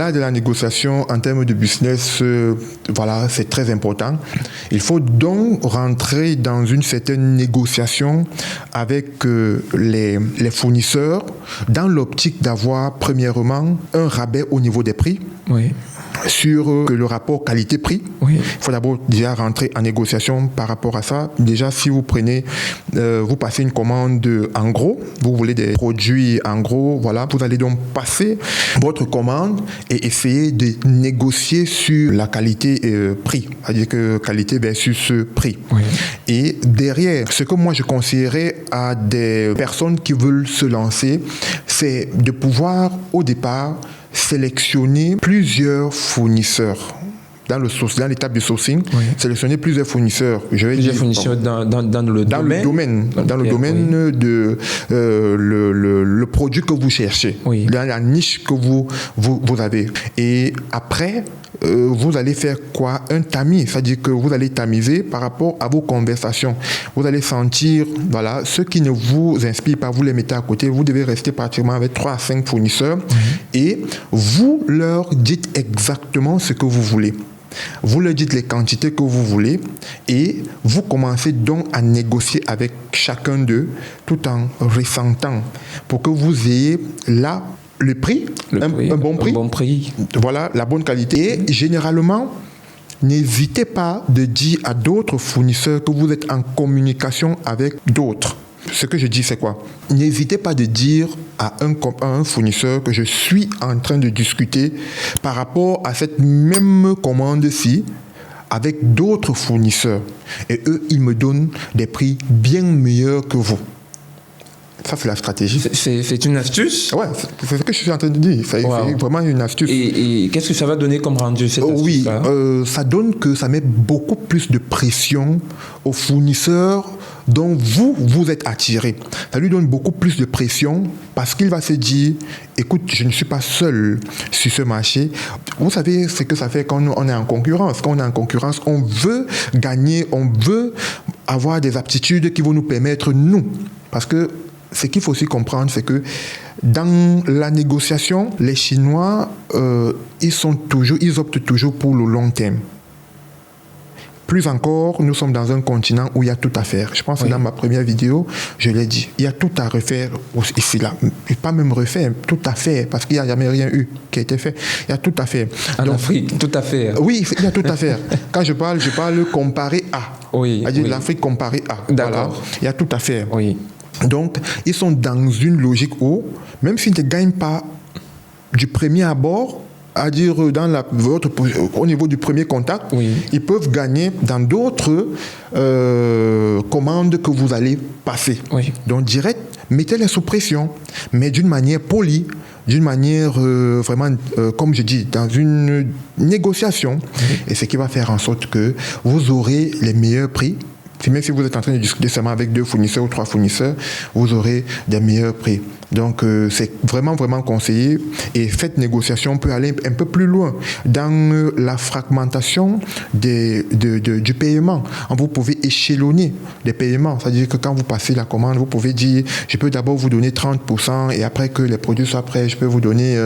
L'art de la négociation en termes de business, voilà, c'est très important. Il faut donc rentrer dans une certaine négociation avec les fournisseurs dans l'optique d'avoir premièrement un rabais au niveau des prix. Oui. Sur le rapport qualité-prix. Oui. Il faut d'abord déjà rentrer en négociation par rapport à ça. Déjà, si vous prenez, vous passez une commande en gros, vous voulez des produits en gros, voilà, vous allez donc passer votre commande et essayer de négocier sur la qualité-prix, c'est-à-dire que qualité versus prix. Oui. Et derrière, ce que moi je conseillerais à des personnes qui veulent se lancer, c'est de pouvoir au départ sélectionner plusieurs fournisseurs. Dans l'étape du sourcing, oui. Sélectionner plusieurs fournisseurs. Plusieurs fournisseurs dans le domaine. Dans le domaine oui. de le produit que vous cherchez, oui. Dans la niche que vous avez. Et après, vous allez faire quoi? Un tamis, c'est-à-dire que vous allez tamiser par rapport à vos conversations. Vous allez sentir, voilà, ceux qui ne vous inspirent pas, vous les mettez à côté. Vous devez rester pratiquement avec 3 à 5 fournisseurs et vous leur dites exactement ce que vous voulez. Vous leur dites les quantités que vous voulez et vous commencez donc à négocier avec chacun d'eux tout en ressentant pour que vous ayez là le prix, un bon prix. Un bon prix. Voilà, la bonne qualité. Et généralement, n'hésitez pas de dire à d'autres fournisseurs que vous êtes en communication avec d'autres. Ce que je dis, c'est quoi? N'hésitez pas de dire à un fournisseur que je suis en train de discuter par rapport à cette même commande-ci avec d'autres fournisseurs. Et eux, ils me donnent des prix bien meilleurs que vous. Ça, c'est la stratégie. C'est une astuce? Ouais, c'est ce que je suis en train de dire. C'est vraiment une astuce. Et qu'est-ce que ça va donner comme rendu, cette astuce? Oui, ça donne que ça met beaucoup plus de pression aux fournisseurs dont vous êtes attiré. Ça lui donne beaucoup plus de pression parce qu'il va se dire, écoute, je ne suis pas seul sur ce marché. Vous savez ce que ça fait quand on est en concurrence. Quand on est en concurrence, on veut gagner, on veut avoir des aptitudes qui vont nous permettre, nous, parce que ce qu'il faut aussi comprendre, c'est que dans la négociation, les Chinois, ils optent toujours pour le long terme. Plus encore, nous sommes dans un continent où il y a tout à faire. Je pense que dans ma première vidéo, je l'ai dit, il y a tout à refaire ici, là. Pas même refaire, tout à faire, parce qu'il n'y a jamais rien eu qui a été fait. Il y a tout à faire. En Afrique, tout à faire. Oui, il y a tout à faire. Quand je parle comparé à. Oui. C'est-à-dire l'Afrique comparée à. D'accord. Voilà. Il y a tout à faire. Oui. Donc, ils sont dans une logique où, même s'ils ne gagnent pas du premier abord, à dire au niveau du premier contact, ils peuvent gagner dans d'autres commandes que vous allez passer. Oui. Donc, direct, mettez-les sous pression, mais d'une manière polie, d'une manière vraiment, comme je dis, dans une négociation. Et ce qui va faire en sorte que vous aurez les meilleurs prix. Même si vous êtes en train de discuter seulement avec 2 fournisseurs ou 3 fournisseurs, vous aurez des meilleurs prix. Donc, c'est vraiment, vraiment conseillé. Et cette négociation peut aller un peu plus loin dans la fragmentation du paiement. Vous pouvez échelonner les paiements. C'est-à-dire que quand vous passez la commande, vous pouvez dire, je peux d'abord vous donner 30% et après que les produits soient prêts, je peux vous donner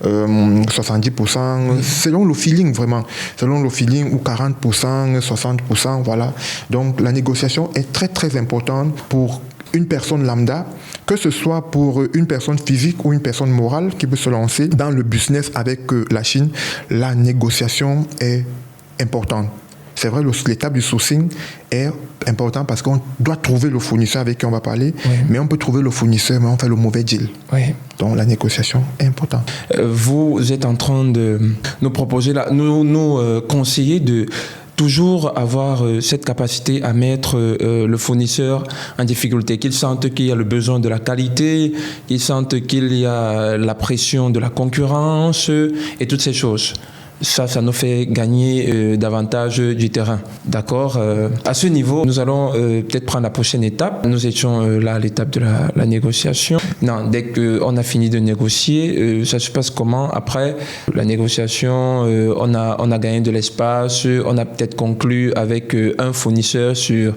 70%, selon le feeling, vraiment. Selon le feeling, ou 40%, 60%, voilà. Donc, la négociation est très, très importante pour une personne lambda, que ce soit pour une personne physique ou une personne morale qui veut se lancer dans le business avec la Chine. La négociation est importante. C'est vrai, l'étape du sourcing est important parce qu'on doit trouver le fournisseur avec qui on va parler, mais on peut trouver le fournisseur, mais on fait le mauvais deal. Donc la négociation est importante. Vous êtes en train de nous proposer, nous conseiller de toujours avoir cette capacité à mettre le fournisseur en difficulté, qu'il sente qu'il y a le besoin de la qualité, qu'il sente qu'il y a la pression de la concurrence et toutes ces choses. Ça nous fait gagner davantage du terrain. D'accord. À ce niveau, nous allons peut-être prendre la prochaine étape. Nous étions là à l'étape de la négociation. Non, dès qu'on a fini de négocier, ça se passe comment? Après la négociation, on a gagné de l'espace, on a peut-être conclu avec un fournisseur sur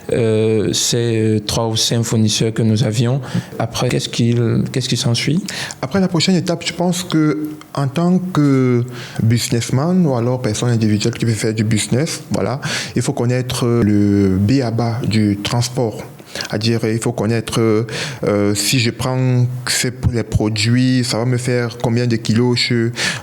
ces 3 ou 5 fournisseurs que nous avions. Après, qu'est-ce qui s'ensuit? Après la prochaine étape, je pense que en tant que businessman ou alors personne individuelle qui veut faire du business, voilà, il faut connaître le b.a.-ba du transport. C'est-à-dire, il faut connaître si je prends les produits, ça va me faire combien de kilos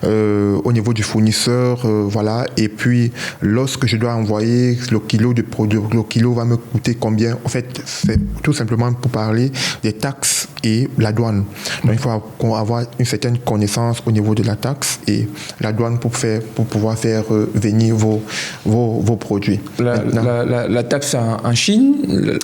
au niveau du fournisseur, voilà. Et puis, lorsque je dois envoyer le kilo de produit, le kilo va me coûter combien. En fait, c'est tout simplement pour parler des taxes et la douane. Donc, il faut avoir une certaine connaissance au niveau de la taxe et la douane pour pouvoir faire venir vos produits. La taxe en Chine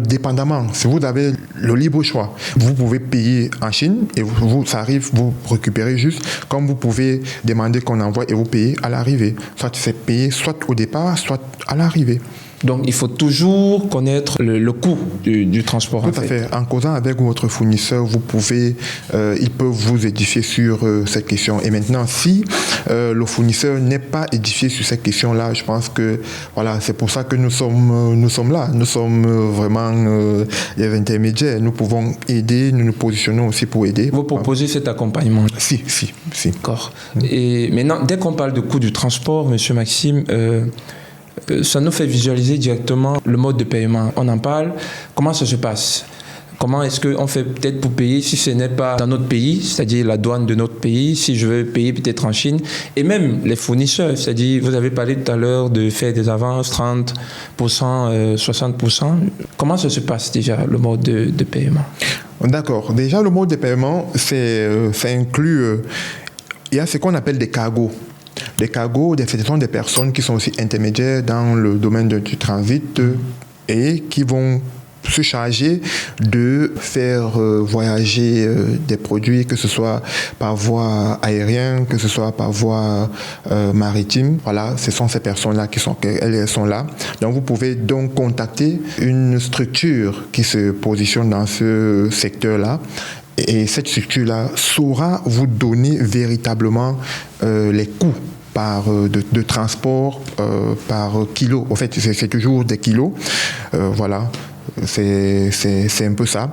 dépendamment, si vous avez le libre choix, vous pouvez payer en Chine et ça arrive, vous récupérez juste, comme vous pouvez demander qu'on envoie et vous payez à l'arrivée. Soit c'est payé soit au départ, soit à l'arrivée. Donc, il faut toujours connaître le coût du transport. Tout à fait. En causant avec votre fournisseur, vous pouvez, il peut vous édifier sur cette question. Et maintenant, si le fournisseur n'est pas édifié sur cette question-là, je pense que voilà, c'est pour ça que nous sommes là. Nous sommes vraiment les intermédiaires. Nous pouvons aider, nous nous positionnons aussi pour aider. Vous proposez cet accompagnement? Si. D'accord. Et maintenant, dès qu'on parle de coût du transport, Monsieur Maxime, ça nous fait visualiser directement le mode de paiement. On en parle. Comment ça se passe? Comment est-ce qu'on fait peut-être pour payer si ce n'est pas dans notre pays, c'est-à-dire la douane de notre pays, si je veux payer peut-être en Chine, et même les fournisseurs, c'est-à-dire vous avez parlé tout à l'heure de faire des avances 30%, 60%. Comment ça se passe déjà, le mode de paiement? D'accord. Déjà, le mode de paiement, ça inclut, il y a ce qu'on appelle des cargos. Les cargos, ce sont des personnes qui sont aussi intermédiaires dans le domaine du transit et qui vont se charger de faire voyager des produits, que ce soit par voie aérienne, que ce soit par voie maritime. Voilà, ce sont ces personnes-là elles sont là. Donc, vous pouvez donc contacter une structure qui se positionne dans ce secteur-là. Et cette structure-là saura vous donner véritablement les coûts de transport par kilo. En fait, c'est toujours des kilos. Voilà, c'est un peu ça.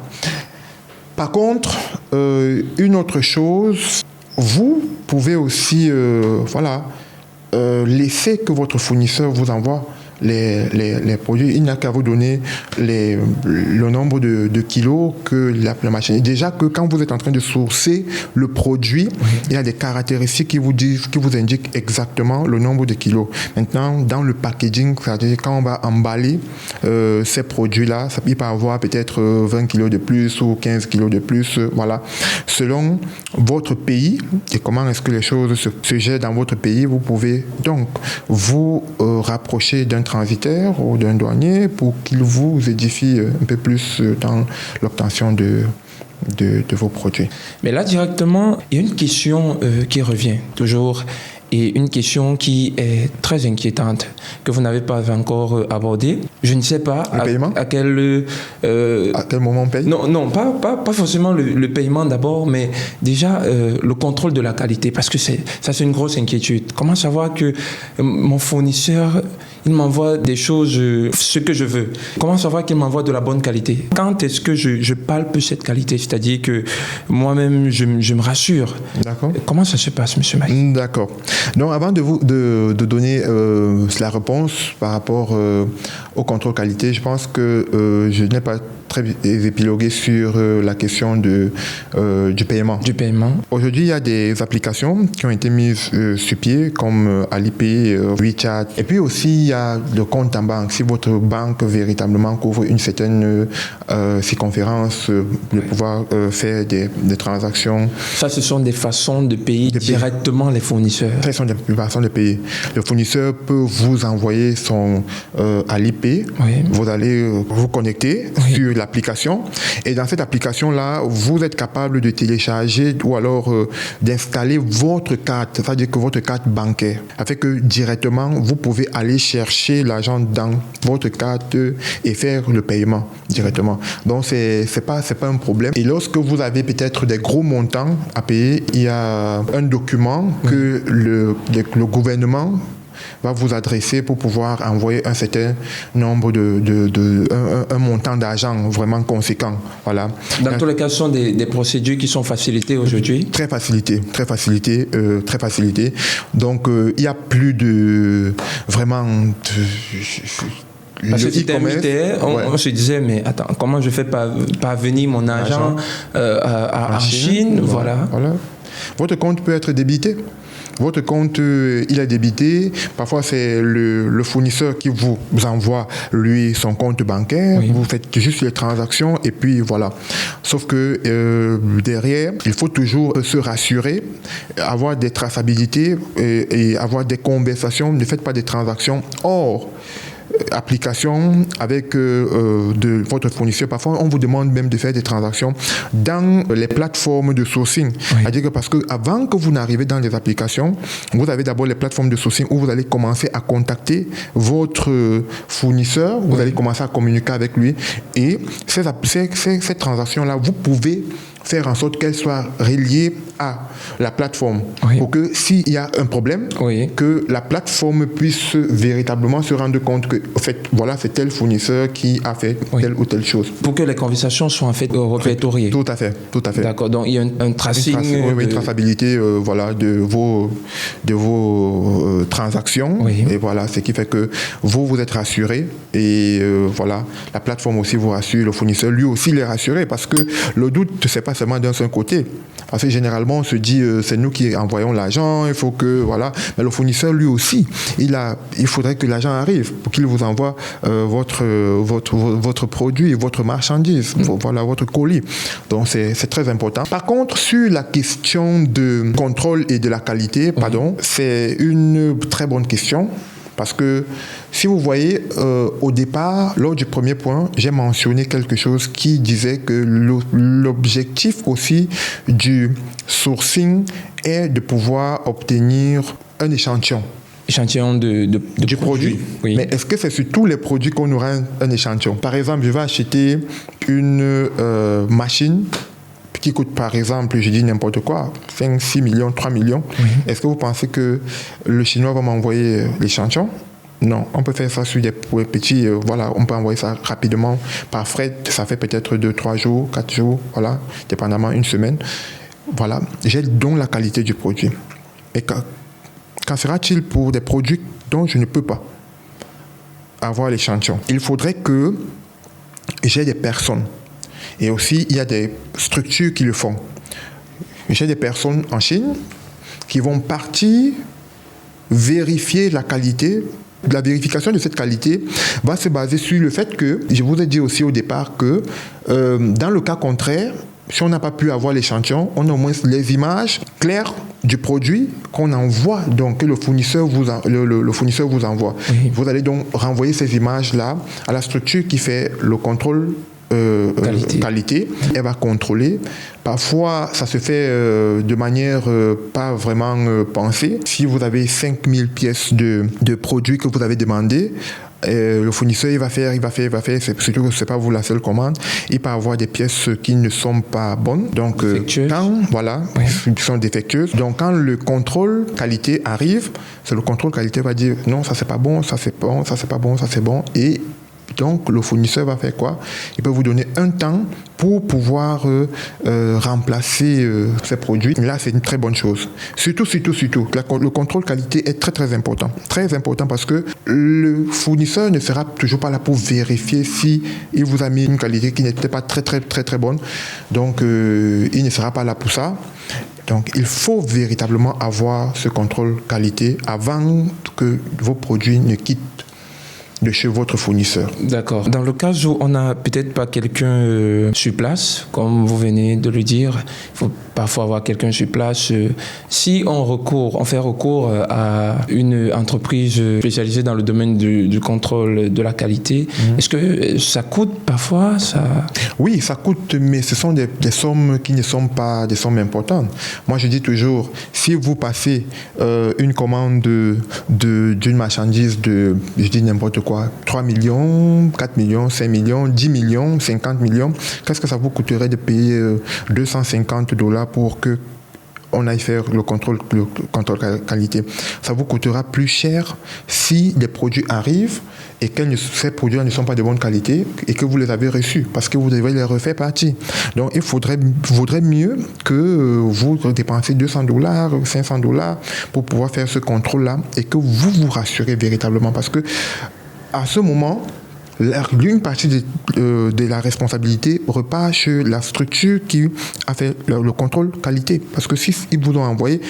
Par contre, une autre chose, vous pouvez aussi laisser que votre fournisseur vous envoie les produits. Il n'a qu'à vous donner le nombre de kilos que la machine. Déjà que quand vous êtes en train de sourcer le produit, il y a des caractéristiques qui vous indiquent exactement le nombre de kilos. Maintenant, dans le packaging, c'est-à-dire quand on va emballer ces produits-là, il peut avoir peut-être 20 kilos de plus ou 15 kilos de plus. Voilà. Selon votre pays et comment est-ce que les choses se gèrent dans votre pays, vous pouvez donc vous rapprocher d'un transitaire ou d'un douanier pour qu'il vous édifie un peu plus dans l'obtention de vos produits. Mais là, directement, il y a une question qui revient toujours et une question qui est très inquiétante que vous n'avez pas encore abordée. Je ne sais pas à quel moment on paye. Non, pas forcément le paiement d'abord, mais déjà le contrôle de la qualité, parce que c'est une grosse inquiétude. Comment savoir que mon fournisseur, il m'envoie des choses, ce que je veux. Comment savoir qu'il m'envoie de la bonne qualité? Quand est-ce que je palpe cette qualité? C'est-à-dire que moi-même, je me rassure. D'accord. Comment ça se passe, M. Maï? D'accord. Donc, avant de donner la réponse par rapport au contrôle qualité, je pense que je n'ai pas très épilogué sur la question du paiement. Du paiement. Aujourd'hui, il y a des applications qui ont été mises sur pied, comme Alipay, WeChat. Et puis aussi, il y a le compte en banque. Si votre banque véritablement couvre une certaine circonférence, de pouvoir faire des transactions. Ça, ce sont des façons de payer directement les fournisseurs. Ce sont des façons de payer. Le fournisseur peut vous envoyer son Alipay FTP. Oui. Vous allez vous connecter sur l'application. Et dans cette application-là, vous êtes capable de télécharger ou alors d'installer votre carte, c'est-à-dire que votre carte bancaire. Afin que directement, vous pouvez aller chercher l'argent dans votre carte et faire le paiement directement. Donc, c'est pas un problème. Et lorsque vous avez peut-être des gros montants à payer, il y a un document que le gouvernement va vous adresser pour pouvoir envoyer un certain nombre un montant d'argent vraiment conséquent. Voilà. Dans tous les cas, ce sont des procédures qui sont facilitées aujourd'hui. Très facilité. Donc, il n'y a plus de vraiment parce que c'était on se disait, mais attends, comment je fais parvenir mon argent en Chine, voilà. Votre compte peut être débité. Votre compte, il est débité. Parfois, c'est le fournisseur qui vous envoie, lui, son compte bancaire. Oui. Vous faites juste les transactions et puis voilà. Sauf que derrière, il faut toujours se rassurer, avoir des traçabilités et avoir des conversations. Ne faites pas des transactions hors application avec de votre fournisseur. Parfois, on vous demande même de faire des transactions dans les plateformes de sourcing. Oui. C'est-à-dire que parce que avant que vous n'arrivez dans les applications, vous avez d'abord les plateformes de sourcing où vous allez commencer à contacter votre fournisseur, vous allez commencer à communiquer avec lui et ces transactions-là, vous pouvez faire en sorte qu'elles soient reliées à la plateforme pour que s'il y a un problème, que la plateforme puisse véritablement se rendre compte que, en fait, voilà, c'est tel fournisseur qui a fait telle ou telle chose. Pour que les conversations soient en fait répertoriées. Tout à fait. D'accord, donc il y a un tracing. Une traçabilité voilà, de vos transactions. Et voilà, ce qui fait que vous êtes rassuré et voilà, la plateforme aussi vous rassure, le fournisseur lui aussi il est rassuré parce que le doute, c'est pas seulement d'un seul côté. Parce que généralement, on se dit, c'est nous qui envoyons l'argent, il faut que, voilà. Mais le fournisseur, lui aussi, il faudrait que l'argent arrive pour qu'il vous envoie votre produit, votre marchandise, voilà, votre colis. Donc, c'est très important. Par contre, sur la question de contrôle et de la qualité, c'est une très bonne question. Parce que si vous voyez, au départ, lors du premier point, j'ai mentionné quelque chose qui disait que l'objectif aussi du sourcing est de pouvoir obtenir un échantillon. Échantillon du produit. Oui. Mais est-ce que c'est sur tous les produits qu'on aura un échantillon? Par exemple, je vais acheter une machine qui coûte, par exemple, je dis n'importe quoi, 5, 6 millions, 3 millions. Est-ce que vous pensez que le Chinois va m'envoyer l'échantillon? Non, on peut faire ça sur des petits, voilà, on peut envoyer ça rapidement par fret, ça fait peut-être 2, 3 jours, 4 jours, voilà, dépendamment, une semaine. Voilà, j'ai donc la qualité du produit. Et qu'en sera-t-il pour des produits dont je ne peux pas avoir l'échantillon? Il faudrait que j'ai des personnes. Et aussi, il y a des structures qui le font. J'ai des personnes en Chine qui vont partir vérifier la qualité. La vérification de cette qualité va se baser sur le fait que, je vous ai dit aussi au départ que, dans le cas contraire, si on n'a pas pu avoir l'échantillon, on a au moins les images claires du produit qu'on envoie, donc que le fournisseur vous envoie. Vous allez donc renvoyer ces images-là à la structure qui fait le contrôle qualité. Elle va contrôler. Parfois, ça se fait de manière pas vraiment pensée. Si vous avez 5000 pièces de produits que vous avez demandé, le fournisseur, il va faire, surtout que ce n'est pas vous la seule commande, il peut avoir des pièces qui ne sont pas bonnes. Donc, qui sont défectueuses. Donc, quand le contrôle qualité arrive, c'est le contrôle qualité va dire non, ça c'est pas bon, ça c'est bon, ça c'est pas bon, ça c'est bon. Et donc, le fournisseur va faire quoi? Il peut vous donner un temps pour pouvoir remplacer ces produits. Là, c'est une très bonne chose. Surtout, le contrôle qualité est très, très important. Très important parce que le fournisseur ne sera toujours pas là pour vérifier si il vous a mis une qualité qui n'était pas très, très, très, très bonne. Donc, il ne sera pas là pour ça. Donc, il faut véritablement avoir ce contrôle qualité avant que vos produits ne quittent de chez votre fournisseur. D'accord. Dans le cas où on n'a peut-être pas quelqu'un sur place, comme vous venez de le dire, il faut parfois avoir quelqu'un sur place. Si on fait recours à une entreprise spécialisée dans le domaine du contrôle de la qualité, est-ce que ça coûte parfois ça... Oui, ça coûte, mais ce sont des sommes qui ne sont pas des sommes importantes. Moi, je dis toujours, si vous passez une commande d'une marchandise de, je dis n'importe quoi, 3 millions, 4 millions, 5 millions, 10 millions, 50 millions, qu'est-ce que ça vous coûterait de payer $250 pour que on aille faire le contrôle qualité? Ça vous coûtera plus cher si les produits arrivent et que ces produits ne sont pas de bonne qualité et que vous les avez reçus parce que vous devez les refaire partie. Donc, il vaudrait mieux que vous dépensez $200, $500 pour pouvoir faire ce contrôle-là et que vous vous rassurez véritablement parce que à ce moment, une partie de la responsabilité repart sur la structure qui a fait le contrôle qualité. Parce que s'ils vous ont envoyé,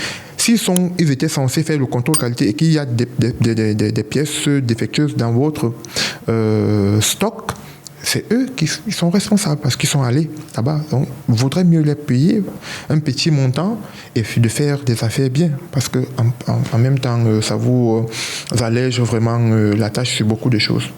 ils étaient censés faire le contrôle qualité et qu'il y a des pièces défectueuses dans votre stock, c'est eux qui sont responsables parce qu'ils sont allés là-bas. Donc, il vaudrait mieux les payer un petit montant et de faire des affaires bien parce que en même temps, ça vous allège vraiment la tâche sur beaucoup de choses.